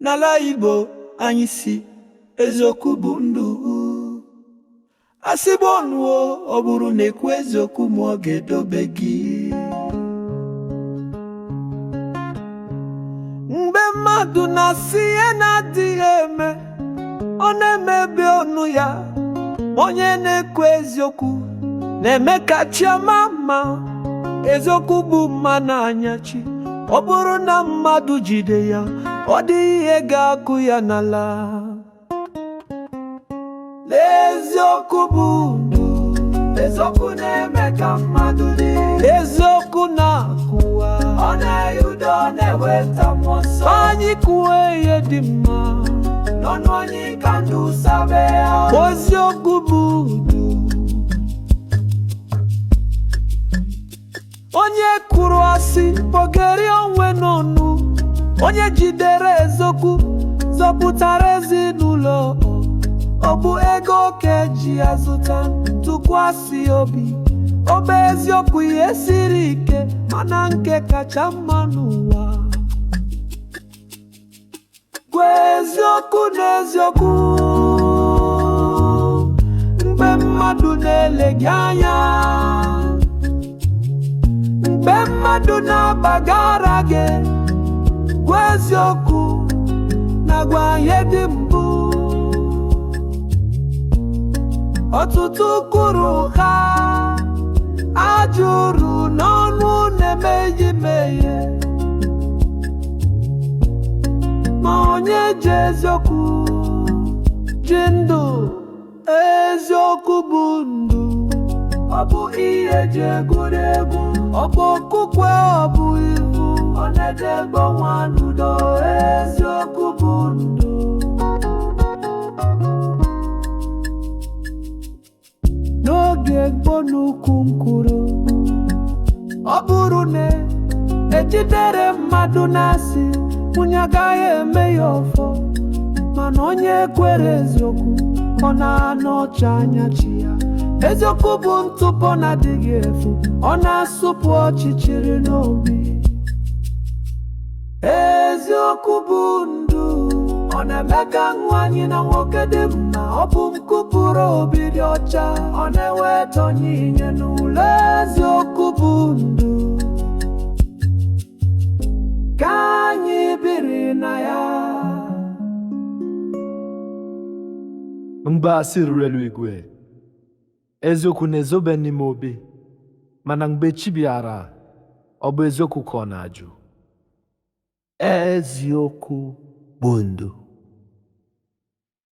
N'ala Igbo anyị si eziokwu bụ ndụ. Asịbụ ọnụ ọ bụrụ na ekwu eziokwu ma ọ ga-edobe gị. Mgbe mmadụ na-asị ihe na-adịghị eme, ọ na-emebi ọnụ ya. Onye na-ekwu eziokwu na-eme ka chi ama mma. Eziokwu bụ mma n'anya chi. Ọ bụrụ na mmadụ jide ya, ọ dịghị ihe ga-akụ ya n'ala. Eziokwu bụ ndụ. Eziokwu na-eme ka mmadụ dị. Eziokwu na-akụwa, ọ na-enye udo, ọ na-eweta mmụọ nsọ. Anyị kwuo ihe dị mma, n'ọnụ anyị ka ndụ sabe ya. Eziokwu bụ ndụ. Onye kwuru asị kpọgeri onwe n'ọnụ. Onye jidere eziokwu zọpụtara ezinụlọ. Ọ bụ ego ka eji azụta ntụkwasị obi. Ọ bụ eziokwu ihe siri ike, mana nke kacha mma n'ụwa. Gwa eziokwu n'eziokwu. Mgbe mmadụ na-ele gị anya, mgbe mmadụ na-agbagara gị, gwa eziokwu na gwa ihe dị mbụ. Ọtụtụ kwuru ha ajụrụ n'ọnụ na-emeghe mmehie, ma onye ji eziokwu ji ndụ. Eziokwu bụ ndụ. Ọ bụ ihe ji egwuregwu, ọ bụ okukwe, ọ bụ iwu, ọ na-edebe nwa n'udo. Eziokwu bụ ndụ. N'oge gboo n'ukwu nkwuru, ọ bụrụ na ejidere mmadụ na-asị, onye agaghị eme ya ọfọ. Mana onye kwere eziokwu, ọ na-anọchi anya chi ya. Eziokwu bụ ntụpọ na-adịghị efu, ọ na-asụpụ ọchịchịrị n'obi. Eziokwu bụ ndụ. Ọ na-eme ka nwanyị na nwoke dị mma. Ọ bụ nkụpụrụ obi dị ọcha, ọ na-eweta onyinye n'ụlọ. Eziokwu bụ ndụ. Ka anyị biri na ya. Mgbe asị ruru eluigwe, eziokwu na-ezobe n'ime obi. Mana mgbe chi bịara, ọ bụ eziokwu ka ọ na-ajụ. Eziokwu bụ ndụ.